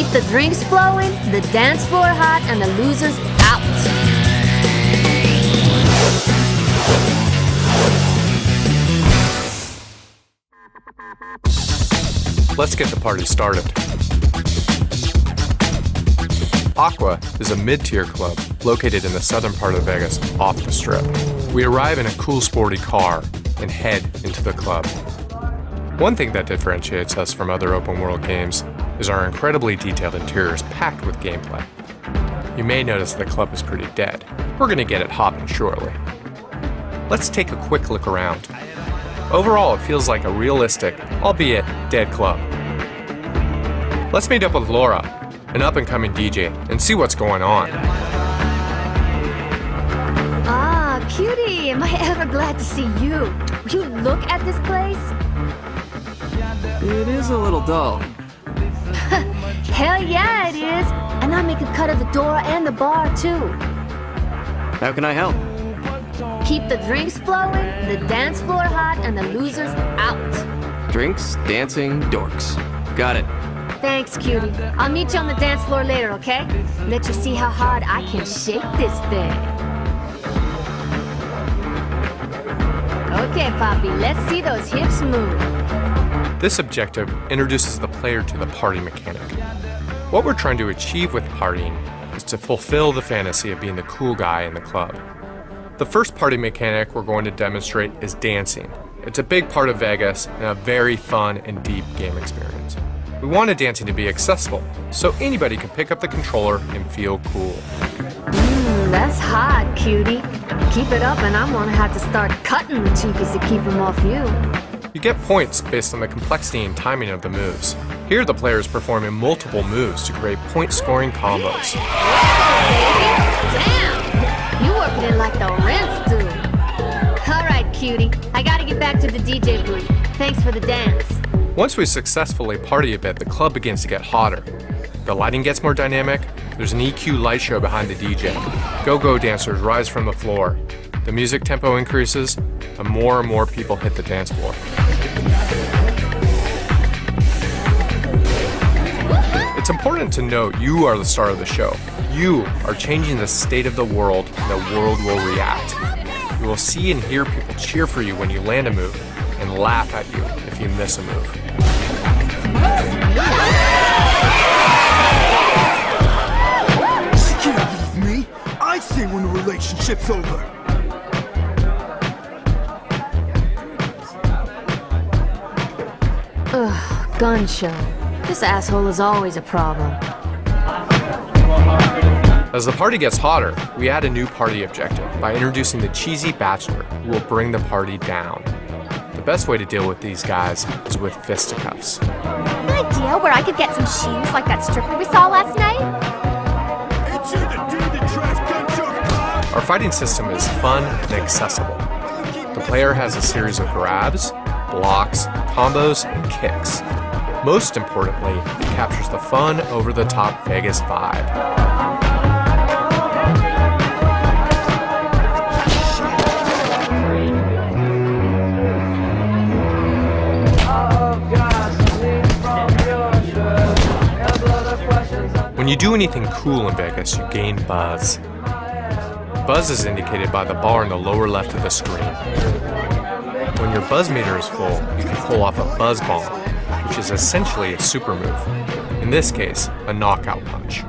Keep the drinks flowing, the dance floor hot, and the losers out. Let's get the party started. Aqua is a mid-tier club located in the southern part of Vegas, off the Strip. We arrive in a cool sporty car and head into the club. One thing that differentiates us from other open-world games is our incredibly detailed interiors packed with gameplay. You may notice the club is pretty dead. We're going to get it hopping shortly. Let's take a quick look around. Overall, it feels like a realistic, albeit dead club. Let's meet up with Laura, an up-and-coming DJ, and see what's going on. Ah, cutie, am I ever glad to see you. Will you look at this place? It is a little dull. Hell yeah, it is. And I make a cut of the door and the bar, too. How can I help? Keep the drinks flowing, the dance floor hot, and the losers out. Drinks, dancing, dorks. Got it. Thanks, cutie. I'll meet you on the dance floor later, okay? Let you see how hard I can shake this thing. Okay, Poppy, let's see those hips move. This objective introduces the player to the party mechanic. What we're trying to achieve with partying is to fulfill the fantasy of being the cool guy in the club. The first party mechanic we're going to demonstrate is dancing. It's a big part of Vegas and a very fun and deep game experience. We wanted dancing to be accessible, so anybody can pick up the controller and feel cool. That's hot, cutie. Keep it up and I'm gonna have to start cutting the cheekies to keep them off you. You get points based on the complexity and timing of the moves. Here the player is performing multiple moves to create point-scoring combos. Damn! You working it like the rents do. Alright, cutie. I gotta get back to the DJ booth. Thanks for the dance. Once we successfully party a bit, the club begins to get hotter. The lighting gets more dynamic, there's an EQ light show behind the DJ. Go-go dancers rise from the floor. The music tempo increases, and more people hit the dance floor. It's important to note you are the star of the show. You are changing the state of the world, and the world will react. You will see and hear people cheer for you when you land a move, and laugh at you if you miss a move. She can't leave me. I say when the relationship's over. Ugh, gun show. This asshole is always a problem. As the party gets hotter, we add a new party objective by introducing the cheesy bachelor who will bring the party down. The best way to deal with these guys is with fisticuffs. An idea where I could get some shoes like that stripper we saw last night? Our fighting system is fun and accessible. The player has a series of grabs, blocks, combos, and kicks. Most importantly, it captures the fun, over-the-top Vegas vibe. When you do anything cool in Vegas, you gain buzz. Buzz is indicated by the bar in the lower left of the screen. When your buzz meter is full, you can pull off a buzz bomb, which is essentially a super move. In this case, a knockout punch.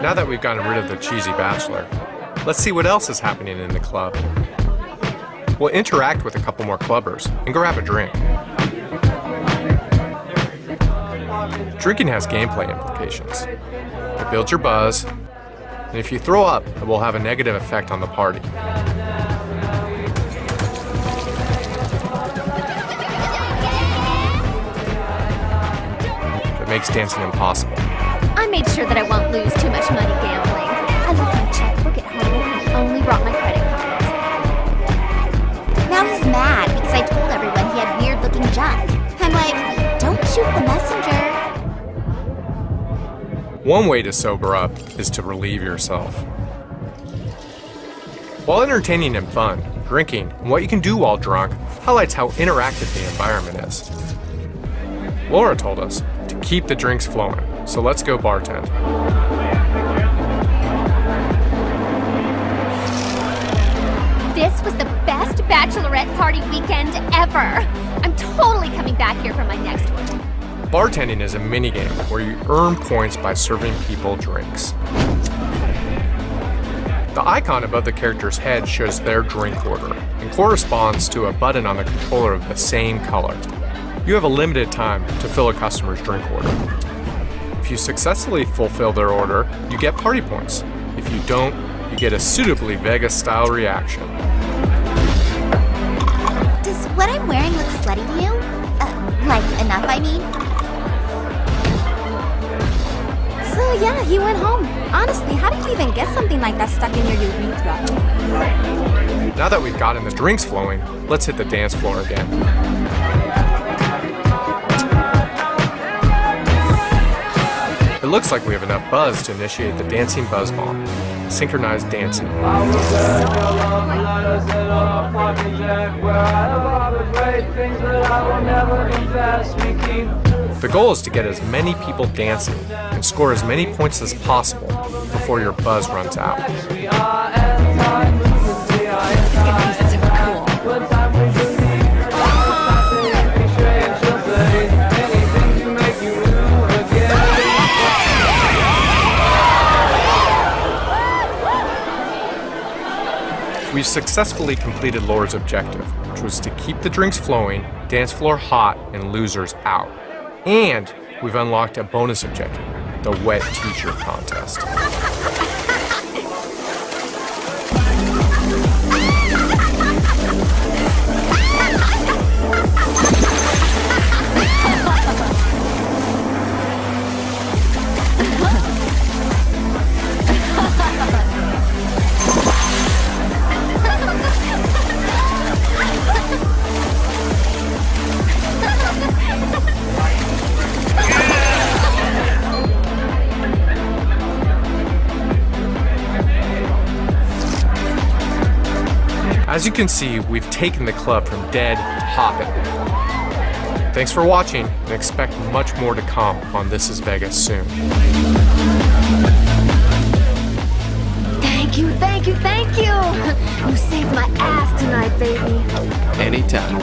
Now that we've gotten rid of the cheesy bachelor, let's see what else is happening in the club. We'll interact with a couple more clubbers and grab a drink. Drinking has gameplay implications. It builds your buzz, and if you throw up, it will have a negative effect on the party. It makes dancing impossible. I made sure that I won't lose too much money gambling. I left my checkbook at home and only brought my credit cards. Now he's mad because I told everyone he had weird-looking junk. I'm like, don't shoot the messenger. One way to sober up is to relieve yourself. While entertaining and fun, drinking, and what you can do while drunk highlights how interactive the environment is. Laura told us to keep the drinks flowing, so let's go bartend. This was the best bachelorette party weekend ever. I'm totally coming back here for my next one. Bartending is a minigame where you earn points by serving people drinks. The icon above the character's head shows their drink order and corresponds to a button on the controller of the same color. You have a limited time to fill a customer's drink order. If you successfully fulfill their order, you get party points. If you don't, you get a suitably Vegas-style reaction. Does what I'm wearing look slutty to you? Like enough, I mean? So yeah, you went home. Honestly, how do you even get something like that stuck in your urethra? Now that we've gotten the drinks flowing, let's hit the dance floor again. It looks like we have enough buzz to initiate the dancing buzz bomb, synchronized dancing. The goal is to get as many people dancing and score as many points as possible before your buzz runs out. We've successfully completed Laura's objective, which was to keep the drinks flowing, dance floor hot, and losers out. And we've unlocked a bonus objective, the wet t-shirt contest. As you can see, we've taken the club from dead to hopping. Thanks for watching, and expect much more to come on This is Vegas soon. Thank you, thank you, thank you! You saved my ass tonight, baby. Anytime.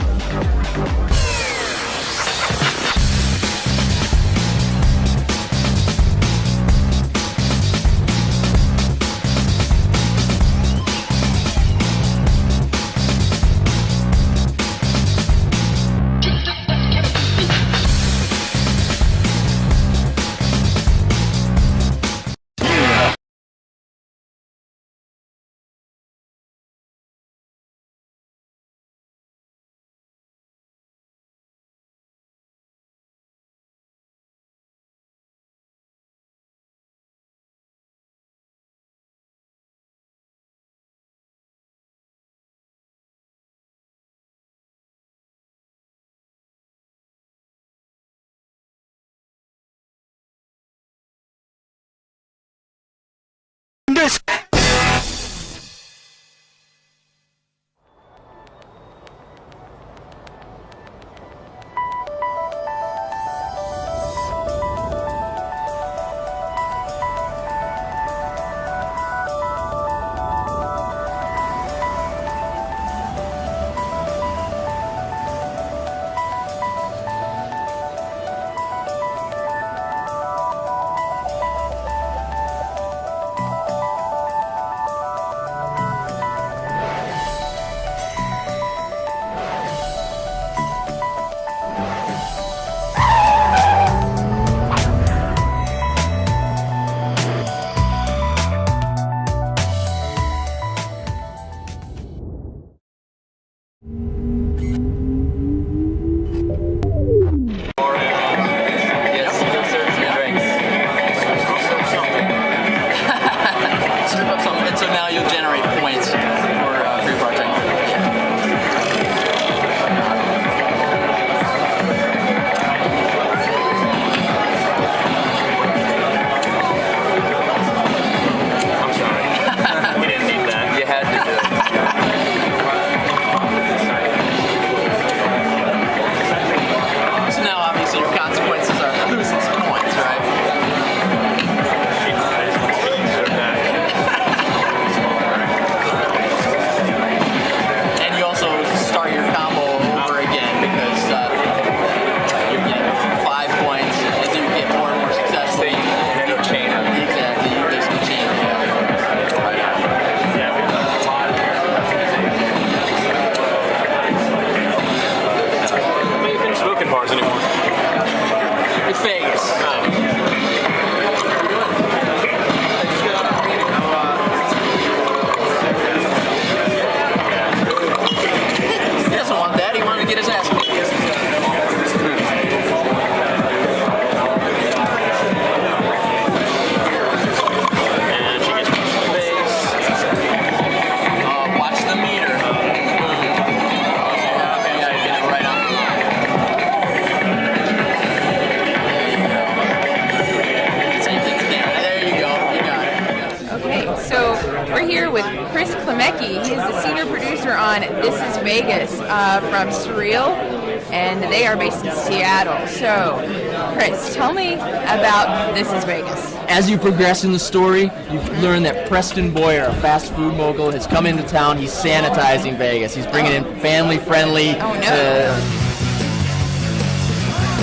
with Chris Klemecki. He's the senior producer on This is Vegas from Surreal, and they are based in Seattle. So, Chris, tell me about This is Vegas. As you progress in the story, you learn that Preston Boyer, a fast food mogul, has come into town. He's sanitizing Vegas. He's bringing in family-friendly. Oh, no.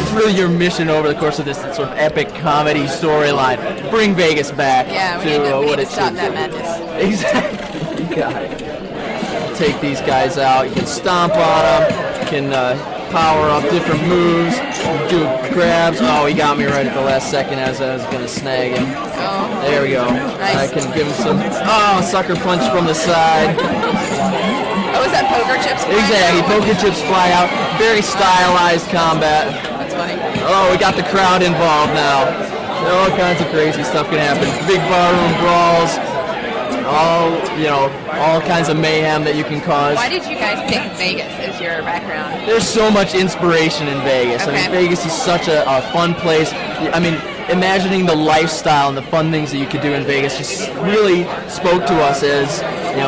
It's really your mission over the course of this sort of epic comedy storyline to bring Vegas back to what it it stop should that be. madness. Exactly. You got it. Take these guys out. You can stomp on them. You can power up different moves. Do grabs. Oh, he got me right at the last second as I was going to snag him. Oh. There we go. Nice. I can give him some. Oh, sucker punch from the side. Oh, is that poker chips? Exactly. Poker chips fly out. Very stylized combat. That's funny. Oh, we got the crowd involved now. All kinds of crazy stuff can happen. Big barroom brawls. All kinds of mayhem that you can cause. Why did you guys pick Vegas as your background? There's so much inspiration in Vegas. Okay. I mean, Vegas is such a fun place. I mean, imagining the lifestyle and the fun things that you could do in Vegas just really spoke to us as,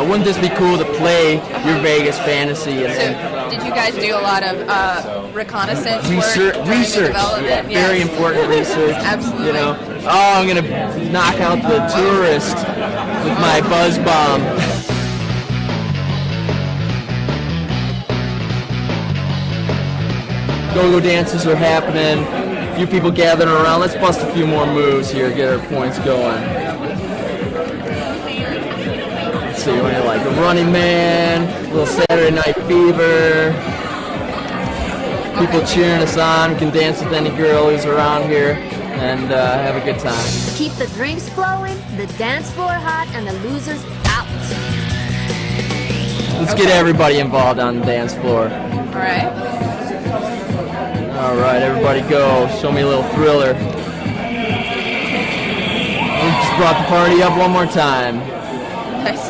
wouldn't this be cool to play your Vegas fantasy? So, did you guys do a lot of reconnaissance work? Research, Yeah. Very important research. Absolutely. I'm going to knock out the tourist with my buzz bomb. Go-go dances are happening. A few people gathering around. Let's bust a few more moves here, get our points going. Let's see, what do you like? A Running Man, a little Saturday Night Fever. People cheering us on. We can dance with any girl who's around here and have a good time. Keep the drinks flowing, the dance floor hot, and the losers out. Let's get everybody involved on the dance floor. All right. All right, everybody go. Show me a little thriller. We just brought the party up one more time. Nice.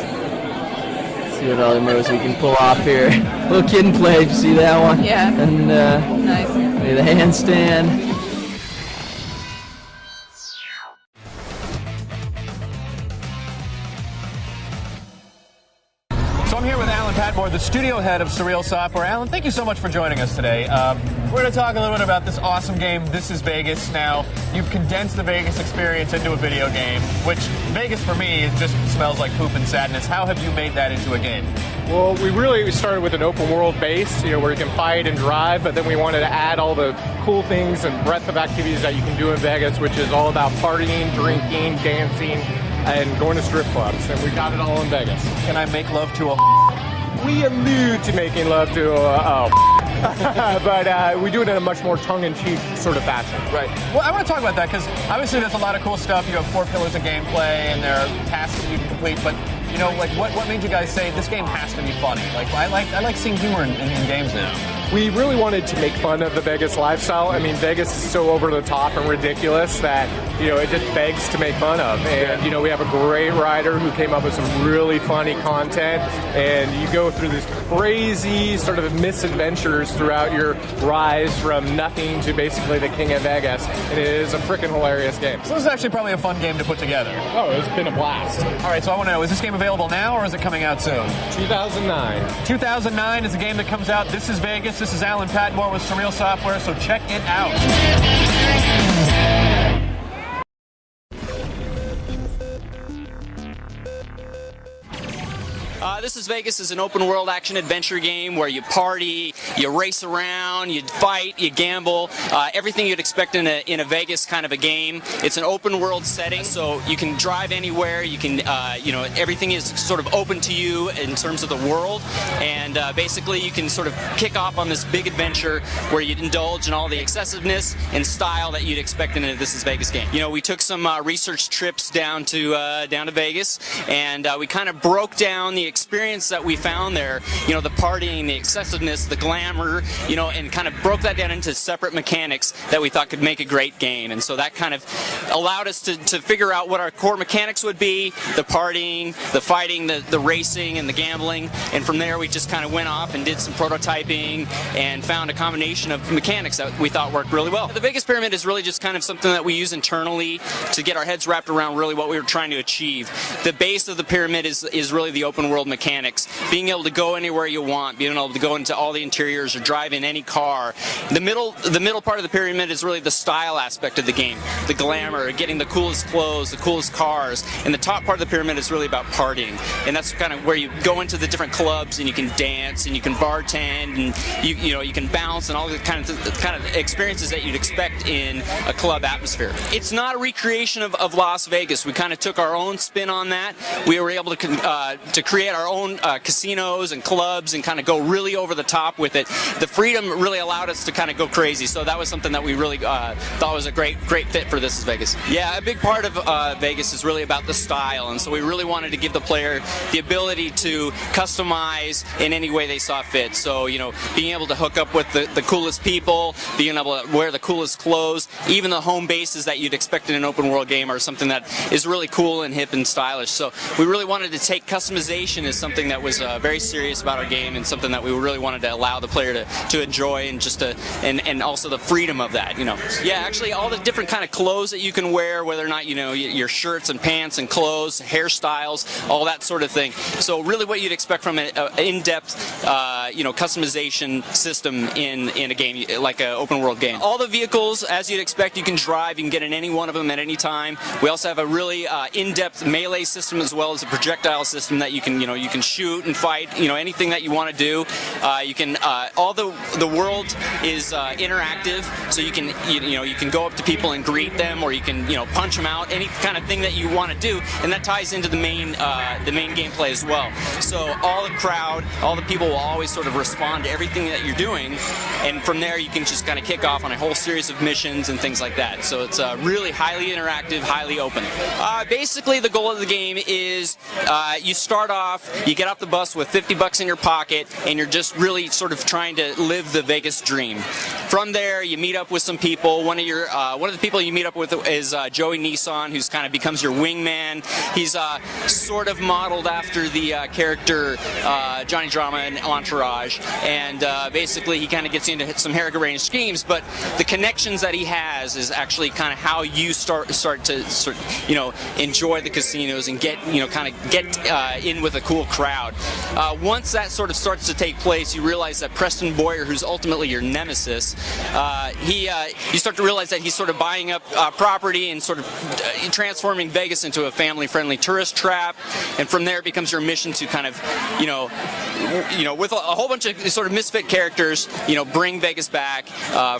Let's see what other moves we can pull off here. Little kid and play. Did you see that one? Yeah. And Nice. maybe the handstand. So I'm here with Alan Patmore, the studio head of Surreal Software. Alan, thank you so much for joining us today. We're going to talk a little bit about this awesome game, This is Vegas. Now, you've condensed the Vegas experience into a video game, which Vegas for me just smells like poop and sadness. How have you made that into a game? Well, we started with an open world base, where you can fight and drive, but then we wanted to add all the cool things and breadth of activities that you can do in Vegas, which is all about partying, drinking, dancing, and going to strip clubs, and we got it all in Vegas. Can I make love to a We allude to making love to but we do it in a much more tongue-in-cheek sort of fashion. Right. Well, I want to talk about that because obviously there's a lot of cool stuff. You have 4 pillars of gameplay and there are tasks that you can complete, but what made you guys say this game has to be funny? I like seeing humor in games now. We really wanted to make fun of the Vegas lifestyle. I mean, Vegas is so over the top and ridiculous that, it just begs to make fun of. And, we have a great writer who came up with some really funny content. And you go through this crazy sort of misadventures throughout your rise from nothing to basically the king of Vegas. And it is a freaking hilarious game. So this is actually probably a fun game to put together. Oh, it's been a blast. All right, so I want to know, is this game available now or is it coming out soon? 2009. 2009 is the game that comes out. This is Vegas. This is Alan Patmore with Surreal Software, so check it out. This is Vegas is an open world action adventure game where you party, you race around, you fight, you gamble, everything you'd expect in a Vegas kind of a game. It's an open world setting, so you can drive anywhere. You can, everything is sort of open to you in terms of the world, and basically you can sort of kick off on this big adventure where you'd indulge in all the excessiveness and style that you'd expect in a This is Vegas game. We took some research trips down to Vegas, and we kind of broke down the experience that we found there, you know, the partying, the excessiveness, the glamour, you know, and kind of broke that down into separate mechanics that we thought could make a great game. And so that kind of allowed us to figure out what our core mechanics would be, the partying, the fighting, the racing, and the gambling. And from there we just kind of went off and did some prototyping and found a combination of mechanics that we thought worked really well. The Vegas Pyramid is really just kind of something that we use internally to get our heads wrapped around really what we were trying to achieve. The base of the pyramid is really the open world mechanics. Being able to go anywhere you want, being able to go into all the interiors or drive in any car. The middle part of the pyramid is really the style aspect of the game. The glamour, getting the coolest clothes, the coolest cars. And the top part of the pyramid is really about partying. And that's kind of where you go into the different clubs and you can dance and you can bartend and you can bounce and all the kind of experiences that you'd expect in a club atmosphere. It's not a recreation of Las Vegas. We kind of took our own spin on that. We were able to create our own casinos and clubs and kind of go really over the top with it. The freedom really allowed us to kind of go crazy. So that was something that we really thought was a great fit for This is Vegas. Yeah, a big part of Vegas is really about the style, and so we really wanted to give the player the ability to customize in any way they saw fit. So, you know, being able to hook up with the coolest people, being able to wear the coolest clothes, even the home bases that you'd expect in an open world game are something that is really cool and hip and stylish. So we really wanted to take customization as something that was very serious about our game and something that we really wanted to allow the player to enjoy and just and also the freedom of that, you know. Yeah, actually all the different kind of clothes that you can wear, whether or not, you know, your shirts and pants and clothes, hairstyles, all that sort of thing. So really what you'd expect from an in-depth, you know, customization system in a game like an open world game. All the vehicles, as you'd expect, you can drive. You can get in any one of them at any time. We also have a really in-depth melee system as well as a projectile system that you can shoot and fight, you know, anything that you want to do. You can all the world is interactive, so you can go up to people and greet them, or you can, you know, punch them out, any kind of thing that you want to do, and that ties into the main gameplay as well. So all the crowd, all the people will always sort of respond to everything that you're doing, and from there you can just kind of kick off on a whole series of missions and things like that. So it's really highly interactive, highly open. Basically the goal of the game is you start off, you get off the bus with $50 in your pocket, and you're just really sort of trying to live the Vegas dream. From there you meet up with some people. One of the people you meet up with is Joey Nissan, who's kind of becomes your wingman. He's sort of modeled after the character Johnny Drama in Entourage, and basically he kind of gets into some harebrained schemes, but the connections that he has is actually kind of how you start to you know, enjoy the casinos and get, you know, kind of get in with a cool crowd. Once that sort of starts to take place, you realize that Preston Boyer, who's ultimately your nemesis, you start to realize that he's sort of buying up property and sort of transforming Vegas into a family-friendly tourist trap, and from there it becomes your mission to kind of, you know, with a whole bunch of sort of misfit characters, you know, bring Vegas back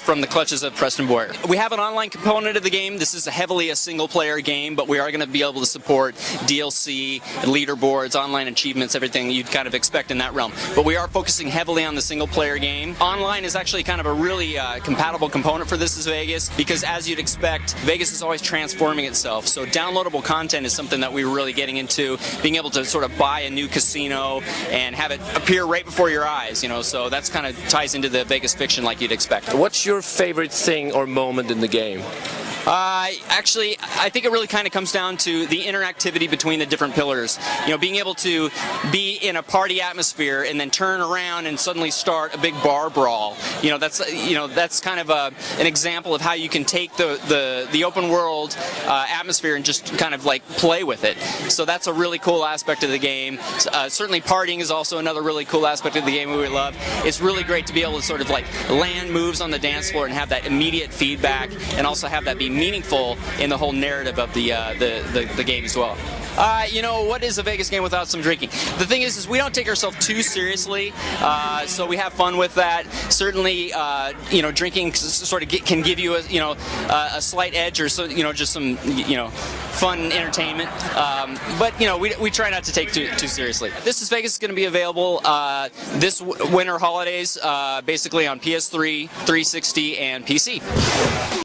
from the clutches of Preston Boyer. We have an online component of the game. This is heavily a single-player game, but we are going to be able to support DLC, leaderboards, online achievements, everything you'd kind of expect in that realm. But we are focusing heavily on the single-player game. Online is actually kind of a really compatible component for This is Vegas, because as you'd expect, Vegas is always transforming itself. So downloadable content is something that we're really getting into, being able to sort of buy a new casino and have it appear right before your eyes, you know, so that's kind of ties into the Vegas fiction like you'd expect. What's your favorite thing or moment in the game? Actually, I think it really kind of comes down to the interactivity between the different pillars. You know, being able to be in a party atmosphere and then turn around and suddenly start a big bar brawl. You know, that's kind of an example of how you can take the open world atmosphere and just kind of like play with it. So that's a really cool aspect of the game. Certainly partying is also another really cool aspect of the game we love. It's really great to be able to sort of like land moves on the dance floor and have that immediate feedback, and also have that be meaningful in the whole narrative of the game as well. You know, what is a Vegas game without some drinking? The thing is we don't take ourselves too seriously, so we have fun with that. Certainly, you know, drinking sort of can give you a slight edge, or so, you know, just some, you know, fun entertainment. But you know, we try not to take too seriously. This is Vegas is going to be available this winter holidays, basically on PS3, 360, and PC.